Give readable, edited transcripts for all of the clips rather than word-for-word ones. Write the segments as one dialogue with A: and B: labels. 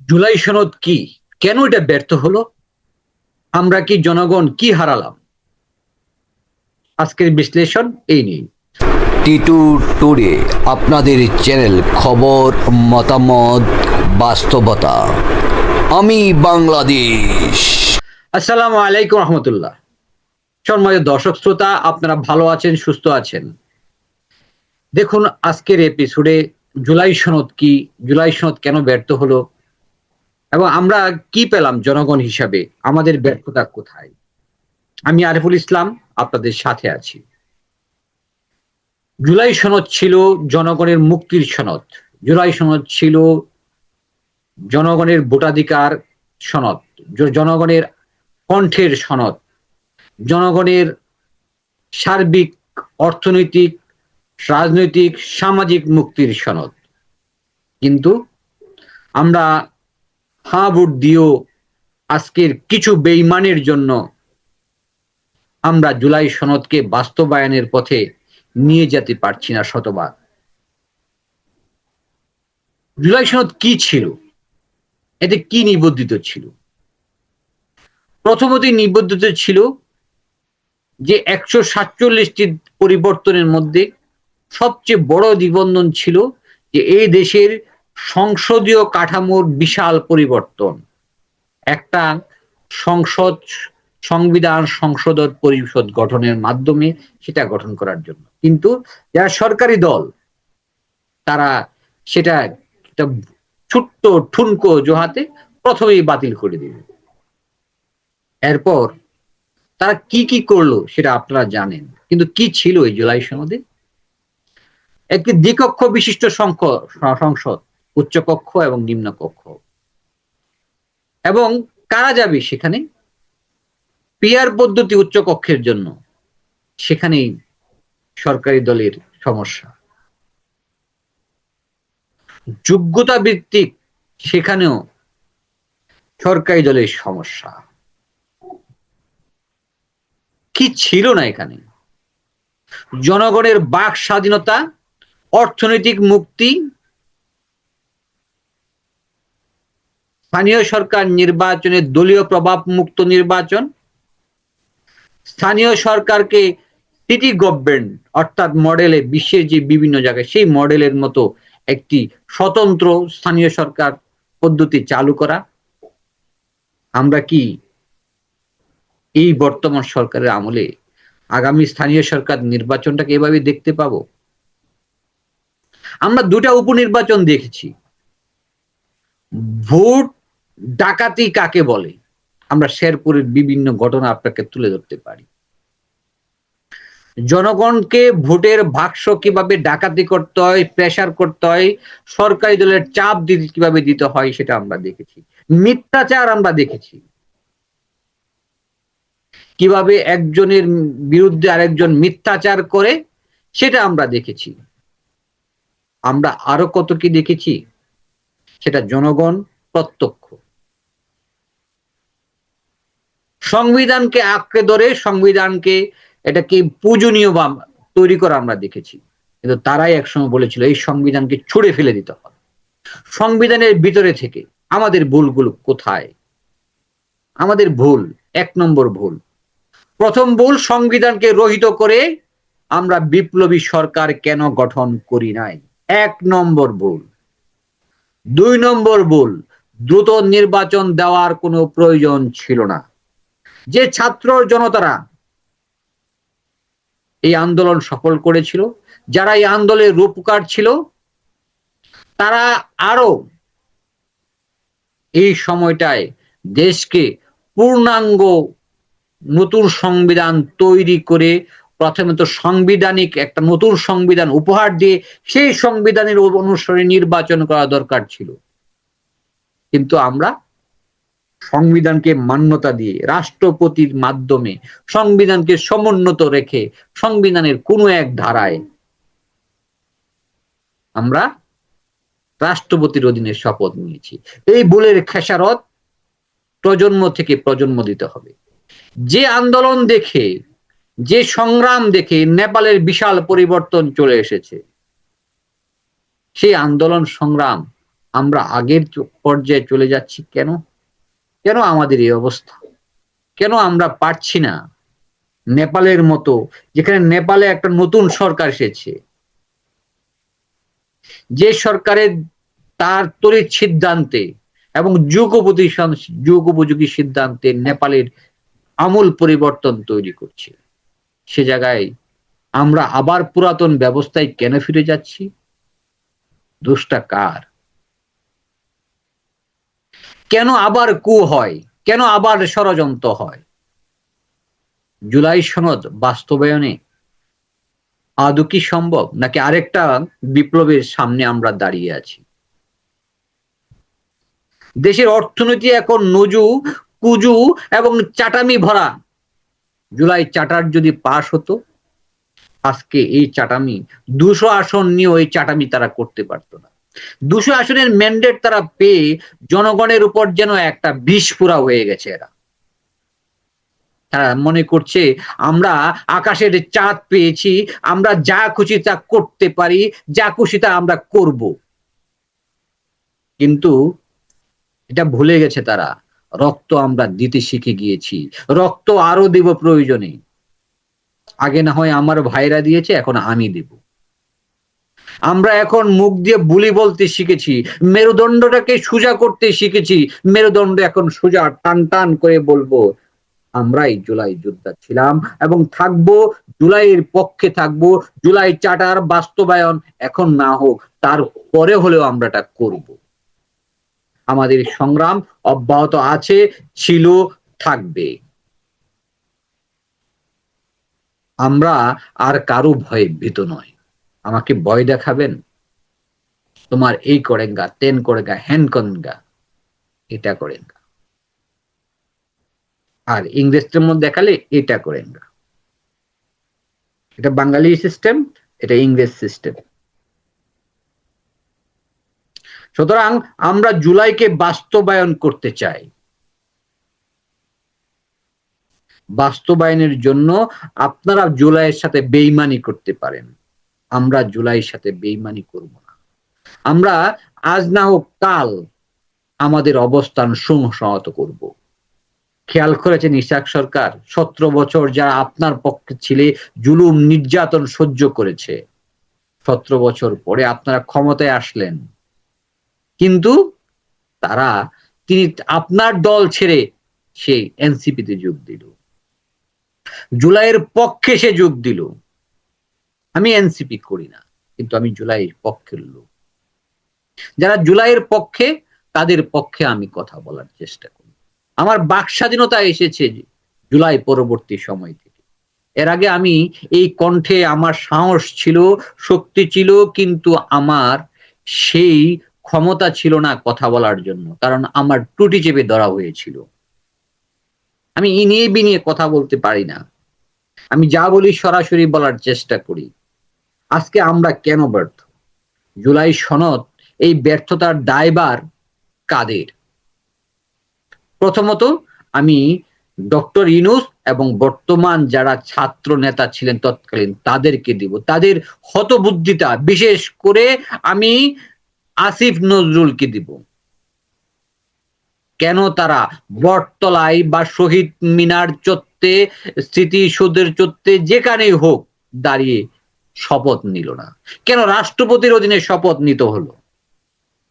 A: জুলাই সনদ কি? কেন এটা ব্যর্থ হলো? আমরা কি জনগণ কি হারালাম? আজকের বিশ্লেষণ এই নিয়ে।
B: টিটু টুডে আপনাদের চ্যানেল, খবর, মতামত, বাস্তবতা। আমি বাংলাদেশ।
A: আসসালামু আলাইকুম রহমতুল্লাহ। সম্মানিত দর্শক শ্রোতা, আপনারা ভালো আছেন, সুস্থ আছেন? দেখুন, আজকের এপিসোডে জুলাই সনদ কি, জুলাই সনদ কেন ব্যর্থ হলো এবং আমরা কি পেলাম জনগণ হিসাবে, আমাদের ব্যর্থতা কোথায়? আমি আরিফুল ইসলাম আপনাদের সাথে আছি। জুলাই সনদ ছিল জনগণের মুক্তির সনদ। জুলাই সনদ ছিল জনগণের ভোটাধিকার সনদ, জনগণের কণ্ঠের সনদ, জনগণের সার্বিক অর্থনৈতিক, রাজনৈতিক, সামাজিক মুক্তির সনদ। কিন্তু আমরা হাঁ ভোট দিয়েও আজকের কিছু বেঈমানের জন্য আমরা জুলাই সনদকে বাস্তবায়নের পথে নিয়ে যেতে পারছি না শতবার। জুলাই সনদ কি ছিল? এতে কি নিবন্ধিত ছিল? প্রথমতই নিবন্ধিত ছিল যে ১৪৭টি পরিবর্তনের মধ্যে সবচেয়ে বড় নিবন্ধন ছিল যে এই দেশের সংসদীয় কাঠামোর বিশাল পরিবর্তন। একটা সংসদ, সংবিধান সংশোধন পরিষদ গঠনের মাধ্যমে সেটা গঠন করার জন্য। কিন্তু যারা সরকারি দল তারা সেটা একটা ছোট্ট ঠুনকো জোহাতে প্রথমেই বাতিল করে দিল। এরপর তারা কি কি করলো সেটা আপনারা জানেন। কিন্তু কি ছিল এই জুলাই সনদে? একটি দ্বিকক্ষ বিশিষ্ট সংসদ, উচ্চকক্ষ এবং নিম্নকক্ষ। এবং কারা যাবে সেখানে? পিয়ার পদ্ধতি উচ্চকক্ষের জন্য, সেখানেই সরকারি দলের সমস্যা। যোগ্যতা ভিত্তিক, সেখানেও সরকারি দলের সমস্যা। কি ছিল না এখানে? জনগণের বাক স্বাধীনতা, অর্থনৈতিক মুক্তি, স্থানীয় সরকার নির্বাচনে দলীয় প্রভাব মুক্ত নির্বাচন, স্থানীয় সরকারকে সিটি গভর্নমেন্ট অর্থাৎ মডেলে বিশ্বের যে বিভিন্ন জায়গায় সেই মডেলের মতো একটি স্বতন্ত্র স্থানীয় সরকার পদ্ধতি চালু করা। আমরা কি এই বর্তমান সরকারের আমলে আগামী স্থানীয় সরকার নির্বাচনটাকে এভাবে দেখতে পাবো? আমরা দুটা উপনির্বাচন দেখেছি। ভোট ডাকাতি কাকে বলে আমরা শেরপুরের বিভিন্ন ঘটনা আপনাকে তুলে ধরতে পারি। জনগণকে ভোটের বাক্স কিভাবে ডাকাতি করতে হয়, প্রেসার করতে হয়, সরকারি দলের চাপ কিভাবে দিতে হয় সেটা আমরা দেখেছি। মিথ্যাচার আমরা দেখেছি, কিভাবে একজনের বিরুদ্ধে আরেকজন মিথ্যাচার করে সেটা আমরা দেখেছি। আমরা আরো কত কি দেখেছি সেটা জনগণ প্রত্যক্ষ। সংবিধানকে আঁকড়ে ধরে সংবিধানকে এটাকে পূজনীয় তৈরি করা আমরা দেখেছি। কিন্তু তারাই একসময় বলেছিল এই সংবিধানকে ছুঁড়ে ফেলে দিতে হবে। সংবিধানের ভিতরে থেকে আমাদের ভুলগুলো কোথায়? আমাদের ভুল, এক নম্বর ভুল, প্রথম ভুল, সংবিধানকে রহিত করে আমরা বিপ্লবী সরকার কেন গঠন করি নাই, এক নম্বর ভুল। দুই নম্বর ভুল, দ্রুত নির্বাচন দেওয়ার কোনো প্রয়োজন ছিল না। যে ছাত্র জনতারা এই আন্দোলন সফল করেছিল, যারা এই আন্দোলনের রূপকার ছিল, তারা আরো এই সময়টায় দেশকে পূর্ণাঙ্গ নতুন সংবিধান তৈরি করে প্রথমে তো সাংবিধানিক একটা নতুন সংবিধান উপহার দিয়ে সেই সংবিধানের অনুসারে নির্বাচন করা দরকার ছিল। কিন্তু আমরা সংবিধানকে মান্যতা দিয়ে রাষ্ট্রপতির মাধ্যমে সংবিধানকে সমুন্নত রেখে সংবিধানের কোনো এক ধারায় আমরা রাষ্ট্রপতির অধীনে শপথ নিয়েছি। এই ভুলের খেসারত প্রজন্ম থেকে প্রজন্ম দিতে হবে। যে আন্দোলন দেখে, যে সংগ্রাম দেখে নেপালের বিশাল পরিবর্তন চলে এসেছে, সেই আন্দোলন সংগ্রাম আমরা আগের পর্যায়ে চলে যাচ্ছি কেন? কেন আমাদের এই অবস্থা? কেন আমরা পারছি না নেপালের মতো, যেখানে নেপালে একটা নতুন সরকার এসেছে, যে সরকারের তার তড়িৎ সিদ্ধান্তে এবং যুগোপযোগী সিদ্ধান্তে নেপালের আমূল পরিবর্তন তৈরি করছে, সে জায়গায় আমরা আবার পুরাতন ব্যবস্থায় কেন ফিরে যাচ্ছি? দোষটা কার? কেন আবার কু হয়? কেন আবার ষড়যন্ত্র হয়? জুলাই সনদ বাস্তবায়নে আদৌ কি সম্ভব, নাকি আরেকটা বিপ্লবের সামনে আমরা দাঁড়িয়ে আছি? দেশের অর্থনীতি এখন কুজু এবং চাটামি ভরা। জুলাই চার্টার যদি পাশ হতো, আজকে এই চাটামি 200 আসন নিয়ে ওই চাটামি তারা করতে পারতো না। 200 আসনের ম্যান্ডেট তারা পেয়ে জনগণের উপর যেন একটা বিষ পোড়া হয়ে গেছে। এরা তারা মনে করছে আমরা আকাশের চাঁদ পেয়েছি, আমরা যা খুশি তা করতে পারি, যা খুশি তা আমরা করব। কিন্তু এটা ভুলে গেছে তারা, রক্ত আমরা দিতে শিখে গিয়েছি, রক্ত আরো দেব প্রয়োজনে। আগে না হয় আমার ভাইরা দিয়েছে, এখন আমি দেব। আমরা এখন মুখ দিয়ে বুলি বলতে শিখেছি, মেরুদণ্ডটাকে সোজা করতে শিখেছি, মেরুদণ্ড এখন সোজা টান টান করে বলবো আমরাই জুলাই যোদ্ধা ছিলাম এবং থাকবো, জুলাইয়ের পক্ষে থাকবো। জুলাই চার্টার বাস্তবায়ন এখন না হোক, তারপরে হলেও আমরা এটা করব। আমাদের সংগ্রাম অব্যাহত আছে, ছিল, থাকবে। আমরা আর কারো ভয়ে ভীত নয়। আমাকে ভয় দেখাবেন, তোমার এই করেঙ্গা, তেন করেঙ্গা, হ্যান করেঙ্গা, এটা করেঙ্গা, আর ইংরেজদের মধ্যে দেখালে এটা করেঙ্গা। এটা বাঙালি সিস্টেম, এটা ইংরেজ সিস্টেম। সুতরাং আমরা জুলাইকে বাস্তবায়ন করতে চাই। বাস্তবায়নের জন্য আপনারা জুলাইয়ের সাথে বেইমানি করতে পারেন, আমরা জুলাইয়ের সাথে বেইমানি করব না। আমরা আজ না হোক কাল আমাদের অবস্থান সংহত করব। খেয়াল করেছেন ইসাক সরকার 17 বছর যারা আপনার পক্ষে ছিলে জুলুম নির্যাতন সহ্য করেছে, 17 বছর পরে আপনারা ক্ষমতায় আসলেন, কিন্তু তিনি আপনার দল ছেড়ে সেই এনসিপিতে যোগ দিল, জুলাইয়ের পক্ষে সে যোগ দিল। আমি এনসিপি করি না, কিন্তু আমি জুলাইয়ের পক্ষের লোক। যারা জুলাইয়ের পক্ষে, তাদের পক্ষে আমি কথা বলার চেষ্টা করি। আমার বাক স্বাধীনতা এসেছে জুলাই পরবর্তী সময় থেকে। এর আগে আমি এই কণ্ঠে আমার সাহস ছিল, শক্তি ছিল, কিন্তু আমার সেই ক্ষমতা ছিল না কথা বলার জন্য, কারণ আমার টুটি চেপে ধরা হয়েছিল। আমি ইনিয়ে বিনিয়ে কথা বলতে পারি না, আমি যা বলি সরাসরি বলার চেষ্টা করি। আজকে আমরা কেন ব্যর্থ? জুলাই সনদ, এই ব্যর্থতার দায়ভার কাদের? প্রথমত আমি ডক্টর ইউনূস এবং বর্তমান যারা ছাত্র নেতা ছিলেন তৎকালীন তাদেরকে দিব, তাদের হতবুদ্ধিতা, বিশেষ করে আমি আসিফ নজরুলকে দিব। কেন তারা বটতলায় বা শহীদ মিনার চত্বরে, স্মৃতিসৌধের চত্বরে, যেখানেই হোক দাঁড়িয়ে শপথ নিল না? কেন রাষ্ট্রপতির অধীনে শপথ নিতে হলো?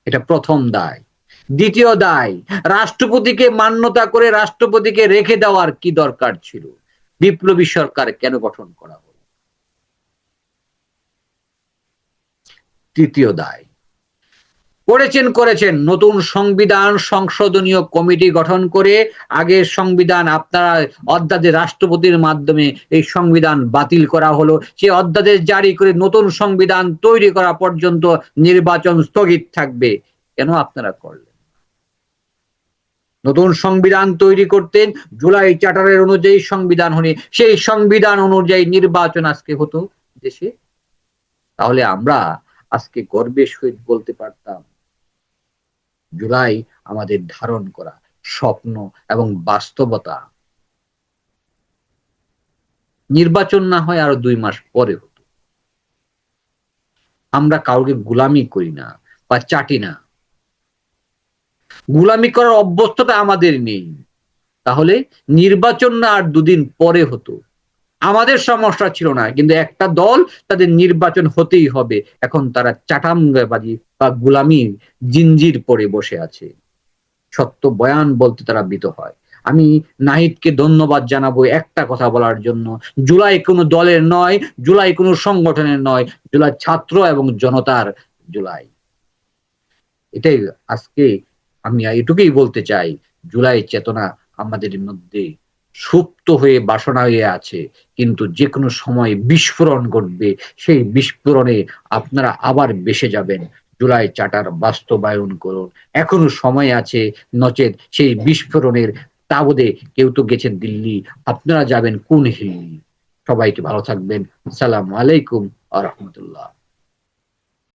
A: এটা প্রথম দায়। দ্বিতীয় দায়, রাষ্ট্রপতিকে মান্যতা করে রাষ্ট্রপতিকে রেখে দেওয়ার কি দরকার ছিল? বিপ্লবী সরকার কেন গঠন করা হলো? তৃতীয় দায়, করেছেন নতুন সংবিধান সংশোধনীয় কমিটি গঠন করে আগের সংবিধান আপনারা অধ্যাদেশ রাষ্ট্রপতির মাধ্যমে এই সংবিধান বাতিল করা হলো, সেই অধ্যাদেশ জারি করে নতুন সংবিধান তৈরি করা পর্যন্ত নির্বাচন স্থগিত থাকবে। কেন আপনারা করলেন? নতুন সংবিধান তৈরি করতেন, জুলাই চার্টারের অনুযায়ী সংবিধান হলে সেই সংবিধান অনুযায়ী নির্বাচন আজকে হতো দেশে। তাহলে আমরা আজকে গর্বের সহিত বলতে পারতাম জুলাই আমাদের ধারণ করা স্বপ্ন এবং বাস্তবতা। নির্বাচন না হয় আরো 2 মাস পরে হতো। আমরা কাউকে গোলামি করি না বা চাটি না, গোলামি করার অভ্যস্ততা আমাদের নেই। তাহলে নির্বাচন না আর দুদিন পরে হতো, আমাদের সমস্যা ছিল না, কিন্তু একটা দল তাদের নির্বাচন হতেই হবে, এখন তারা চাটামবাজি বা গোলামির জিঞ্জির পরে বসে আছে। সত্য বয়ান বলতে তারা ভীত হয়। আমি নাহিদকে ধন্যবাদ জানাবো একটা কথা বলার জন্য, জুলাই কোনো দলের নয়, জুলাই কোনো সংগঠনের নয়, জুলাই ছাত্র এবং জনতার জুলাই। এটাই আজকে আমি এটুকুই বলতে চাই, জুলাই চেতনা আমাদের মধ্যে সুপ্ত হয়ে বাসনা হয়ে আছে, কিন্তু যে কোনো সময় বিস্ফোরণ ঘটবে, সেই বিস্ফোরণে আপনারা আবার বেসে যাবেন। জুলাই চার্টার বাস্তবায়ন করুন, এখনো সময় আছে, নচেত সেই বিস্ফোরণের তাবদে কেউ তো গেছেন দিল্লি, আপনারা যাবেন কোন হিল্লি। সবাইকে ভালো থাকবেন। আসসালামু আলাইকুম আ রহমতুল্লাহ।